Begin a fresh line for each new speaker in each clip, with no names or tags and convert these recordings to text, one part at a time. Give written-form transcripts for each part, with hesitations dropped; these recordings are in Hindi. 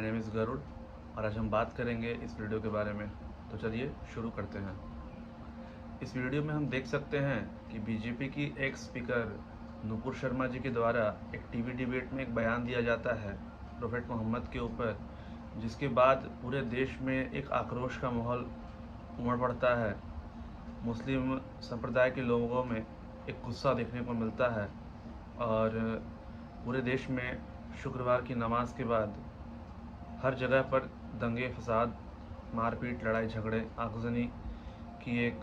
माय नेम इज़ गरुड़ और आज हम बात करेंगे इस वीडियो के बारे में। तो चलिए शुरू करते हैं। इस वीडियो में हम देख सकते हैं कि बीजेपी की एक्स स्पीकर नुपुर शर्मा जी के द्वारा एक टीवी डिबेट में एक बयान दिया जाता है प्रोफेट मोहम्मद के ऊपर, जिसके बाद पूरे देश में एक आक्रोश का माहौल उमड़ पड़ता है। मुस्लिम संप्रदाय के लोगों में एक गुस्सा देखने को मिलता है और पूरे देश में शुक्रवार की नमाज के बाद हर जगह पर दंगे फसाद, मारपीट, लड़ाई झगड़े, आगजनी की एक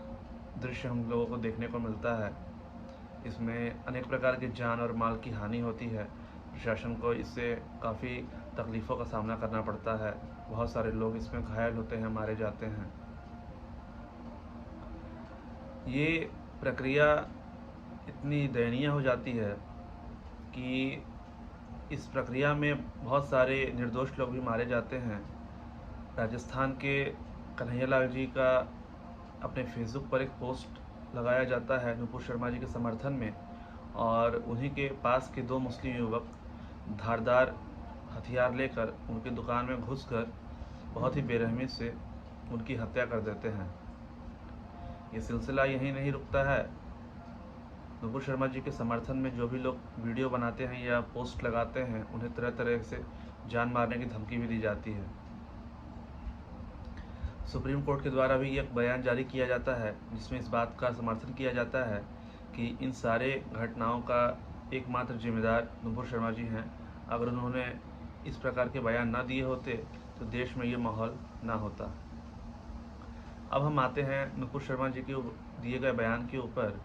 दृश्य हम लोगों को देखने को मिलता है। इसमें अनेक प्रकार के जान और माल की हानि होती है। प्रशासन को इससे काफ़ी तकलीफ़ों का सामना करना पड़ता है। बहुत सारे लोग इसमें घायल होते हैं, मारे जाते हैं। ये प्रक्रिया इतनी दयनीय हो जाती है कि इस प्रक्रिया में बहुत सारे निर्दोष लोग भी मारे जाते हैं। राजस्थान के कन्हैयालाल जी का अपने फेसबुक पर एक पोस्ट लगाया जाता है नुपुर शर्मा जी के समर्थन में, और उन्हीं के पास के दो मुस्लिम युवक धारदार हथियार लेकर उनकी दुकान में घुसकर बहुत ही बेरहमी से उनकी हत्या कर देते हैं। ये सिलसिला यहीं नहीं रुकता है। नुपुर शर्मा जी के समर्थन में जो भी लोग वीडियो बनाते हैं या पोस्ट लगाते हैं, उन्हें तरह तरह से जान मारने की धमकी भी दी जाती है। सुप्रीम कोर्ट के द्वारा भी एक बयान जारी किया जाता है जिसमें इस बात का समर्थन किया जाता है कि इन सारे घटनाओं का एकमात्र जिम्मेदार नुपुर शर्मा जी हैं। अगर उन्होंने इस प्रकार के बयान ना दिए होते तो देश में ये माहौल ना होता। अब हम आते हैं नुपुर शर्मा जी के दिए गए बयान के ऊपर।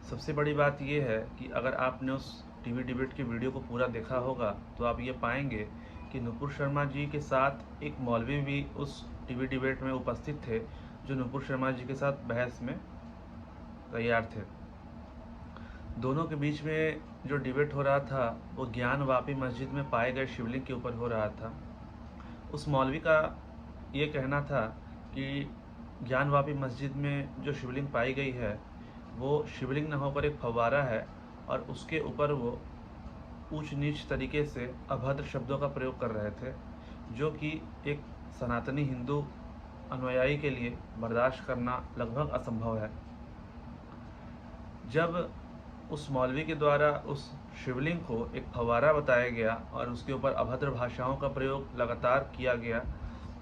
सबसे बड़ी बात यह है कि अगर आपने उस टीवी डिबेट की वीडियो को पूरा देखा होगा तो आप ये पाएंगे कि नुपुर शर्मा जी के साथ एक मौलवी भी उस टीवी डिबेट में उपस्थित थे, जो नुपुर शर्मा जी के साथ बहस में तैयार थे। दोनों के बीच में जो डिबेट हो रहा था वो ज्ञान वापी मस्जिद में पाए गए शिवलिंग के ऊपर हो रहा था। उस मौलवी का ये कहना था कि ज्ञान वापी मस्जिद में जो शिवलिंग पाई गई है वो शिवलिंग न होकर एक फव्वारा है, और उसके ऊपर वो ऊंच नीच तरीके से अभद्र शब्दों का प्रयोग कर रहे थे, जो कि एक सनातनी हिंदू अनुयायी के लिए बर्दाश्त करना लगभग असंभव है। जब उस मौलवी के द्वारा उस शिवलिंग को एक फव्वारा बताया गया और उसके ऊपर अभद्र भाषाओं का प्रयोग लगातार किया गया,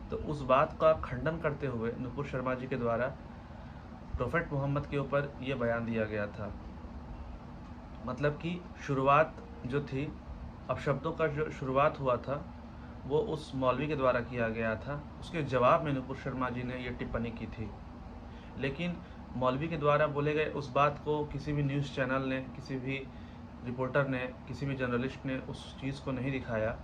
तो उस बात का खंडन करते हुए नुपुर शर्मा जी के द्वारा प्रोफेट मोहम्मद के ऊपर ये बयान दिया गया था। मतलब कि शुरुआत जो थी, अपशब्दों का जो शुरुआत हुआ था वो उस मौलवी के द्वारा किया गया था। उसके जवाब में नुपुर शर्मा जी ने ये टिप्पणी की थी, लेकिन मौलवी के द्वारा बोले गए उस बात को किसी भी न्यूज़ चैनल ने, किसी भी रिपोर्टर ने, किसी भी जर्नलिस्ट ने उस चीज़ को नहीं दिखाया,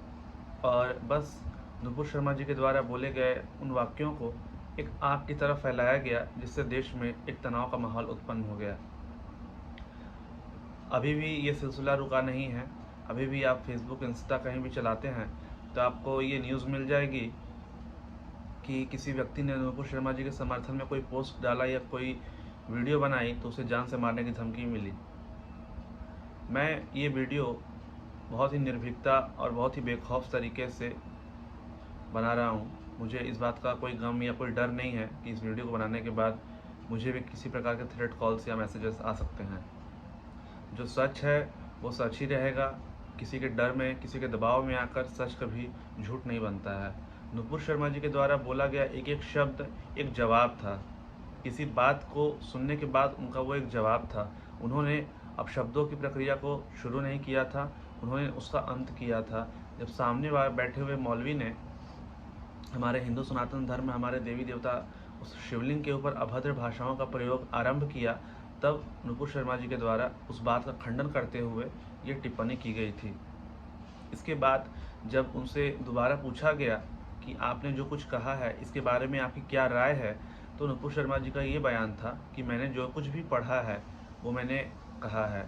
और बस नुपुर शर्मा जी के द्वारा बोले गए उन वाक्यों को एक आग की तरह फैलाया गया, जिससे देश में एक तनाव का माहौल उत्पन्न हो गया। अभी भी ये सिलसिला रुका नहीं है। अभी भी आप फेसबुक, इंस्टा कहीं भी चलाते हैं तो आपको ये न्यूज़ मिल जाएगी कि किसी व्यक्ति ने नुपुर शर्मा जी के समर्थन में कोई पोस्ट डाला या कोई वीडियो बनाई तो उसे जान से मारने की धमकी मिली। मैं ये वीडियो बहुत ही निर्भीकता और बहुत ही बेखौफ तरीके से बना रहा हूँ। मुझे इस बात का कोई गम या कोई डर नहीं है कि इस वीडियो को बनाने के बाद मुझे भी किसी प्रकार के थ्रेट कॉल्स या मैसेजेस आ सकते हैं। जो सच है वो सच ही रहेगा। किसी के डर में, किसी के दबाव में आकर सच कभी झूठ नहीं बनता है। नुपुर शर्मा जी के द्वारा बोला गया एक एक शब्द एक जवाब था। किसी बात को सुनने के बाद उनका वो एक जवाब था। उन्होंने अपशब्दों की प्रक्रिया को शुरू नहीं किया था, उन्होंने उसका अंत किया था। जब सामने बैठे हुए मौलवी ने हमारे हिंदू सनातन धर्म में हमारे देवी देवता उस शिवलिंग के ऊपर अभद्र भाषाओं का प्रयोग आरंभ किया, तब नुपुर शर्मा जी के द्वारा उस बात का खंडन करते हुए ये टिप्पणी की गई थी। इसके बाद जब उनसे दोबारा पूछा गया कि आपने जो कुछ कहा है इसके बारे में आपकी क्या राय है, तो नुपुर शर्मा जी का ये बयान था कि मैंने जो कुछ भी पढ़ा है वो मैंने कहा है,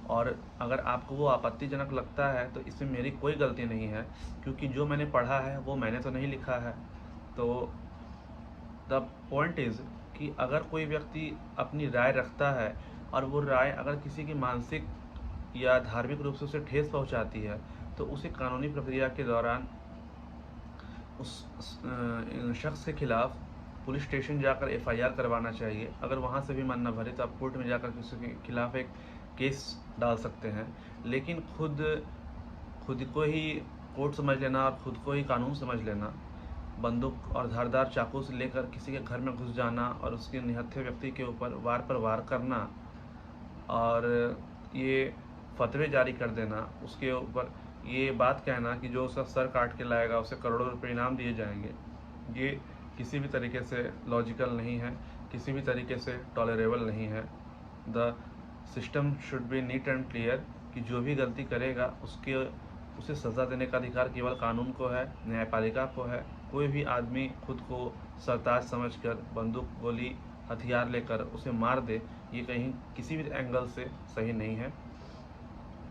और अगर आपको वो आपत्तिजनक लगता है तो इसमें मेरी कोई गलती नहीं है, क्योंकि जो मैंने पढ़ा है वो मैंने तो नहीं लिखा है। तो द पॉइंट इज़ कि अगर कोई व्यक्ति अपनी राय रखता है और वो राय अगर किसी की मानसिक या धार्मिक रूप से उसे ठेस पहुंचाती है, तो उसे कानूनी प्रक्रिया के दौरान शख्स के खिलाफ पुलिस स्टेशन जाकर एफआईआर करवाना चाहिए। अगर वहाँ से भी मन न भरे तो आप कोर्ट में जाकर किसी के खिलाफ एक केस डाल सकते हैं। लेकिन खुद को ही कोर्ट समझ लेना और खुद को ही कानून समझ लेना, बंदूक और धारदार चाकू से लेकर किसी के घर में घुस जाना और उसके निहत्थे व्यक्ति के ऊपर वार पर वार करना और ये फतवे जारी कर देना, उसके ऊपर ये बात कहना कि जो उसका सर काट के लाएगा उसे करोड़ों रुपए इनाम दिए जाएंगे, ये किसी भी तरीके से लॉजिकल नहीं है, किसी भी तरीके से टॉलरेबल नहीं है। The system should be neat and clear कि जो भी गलती करेगा उसे सज़ा देने का अधिकार केवल कानून को है, न्यायपालिका को है। कोई भी आदमी खुद को सरताज समझकर बंदूक गोली हथियार लेकर उसे मार दे, ये कहीं किसी भी एंगल से सही नहीं है।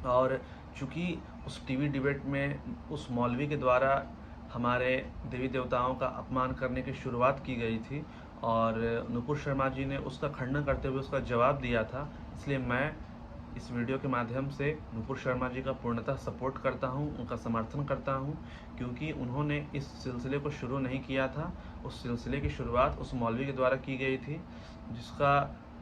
और चूँकि उस टीवी डिबेट में उस मौलवी के द्वारा हमारे देवी देवताओं का अपमान करने की शुरुआत की गई थी और नुपुर शर्मा जी ने उसका खंडन करते हुए उसका जवाब दिया था, इसलिए मैं इस वीडियो के माध्यम से नुपुर शर्मा जी का पूर्णतः सपोर्ट करता हूं, उनका समर्थन करता हूं, क्योंकि उन्होंने इस सिलसिले को शुरू नहीं किया था। उस सिलसिले की शुरुआत उस मौलवी के द्वारा की गई थी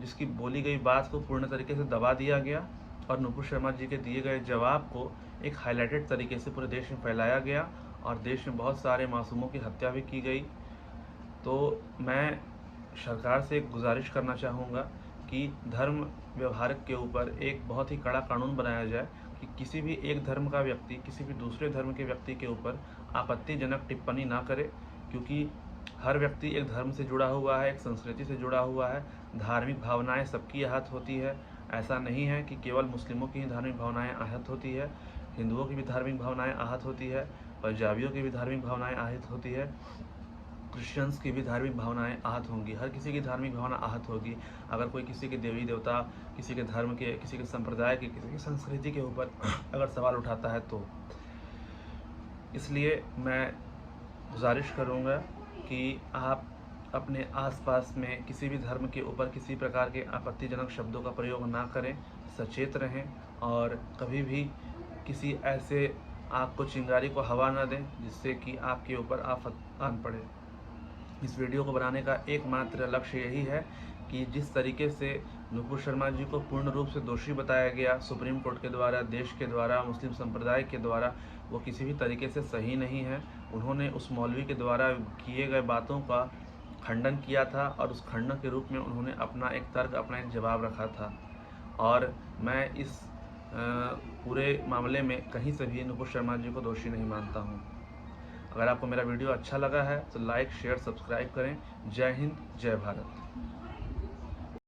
जिसकी बोली गई बात को पूर्ण तरीके से दबा दिया गया और नुपुर शर्मा जी के दिए गए जवाब को एक हाईलाइटेड तरीके से पूरे देश में फैलाया गया और देश में बहुत सारे मासूमों की हत्या भी की गई। तो मैं सरकार से एक गुजारिश करना चाहूँगा कि धर्म व्यवहार के ऊपर एक बहुत ही कड़ा कानून बनाया जाए कि किसी भी एक धर्म का व्यक्ति किसी भी दूसरे धर्म के व्यक्ति के ऊपर आपत्तिजनक टिप्पणी ना करे, क्योंकि हर व्यक्ति एक धर्म से जुड़ा हुआ है, एक संस्कृति से जुड़ा हुआ है। धार्मिक भावनाएं सबकी आहत होती है। ऐसा नहीं है कि केवल मुस्लिमों की ही धार्मिक भावनाएं आहत होती है, हिंदुओं की भी धार्मिक भावनाएं आहत होती है, पंजाबियों की भी धार्मिक भावनाएं आहत होती है, क्रिश्चियंस की भी धार्मिक भावनाएं आहत होंगी। हर किसी की धार्मिक भावना आहत होगी अगर कोई किसी के देवी देवता, किसी के धर्म के, किसी के संप्रदाय के, किसी की संस्कृति के ऊपर अगर सवाल उठाता है तो। इसलिए मैं गुजारिश करूँगा कि आप अपने आसपास में किसी भी धर्म के ऊपर किसी प्रकार के आपत्तिजनक शब्दों का प्रयोग ना करें, सचेत रहें और कभी भी किसी ऐसे आग को, चिंगारी को हवा ना दें जिससे कि आपके ऊपर आफत आन पड़े। इस वीडियो को बनाने का एकमात्र लक्ष्य यही है कि जिस तरीके से नुपुर शर्मा जी को पूर्ण रूप से दोषी बताया गया सुप्रीम कोर्ट के द्वारा, देश के द्वारा, मुस्लिम संप्रदाय के द्वारा, वो किसी भी तरीके से सही नहीं है। उन्होंने उस मौलवी के द्वारा किए गए बातों का खंडन किया था और उस खंडन के रूप में उन्होंने अपना एक तर्क, अपना एक जवाब रखा था और मैं इस पूरे मामले में कहीं से भी नुपुर शर्मा जी को दोषी नहीं मानता हूँ। अगर आपको मेरा वीडियो अच्छा लगा है तो लाइक, शेयर, सब्सक्राइब करें। जय हिंद, जय भारत।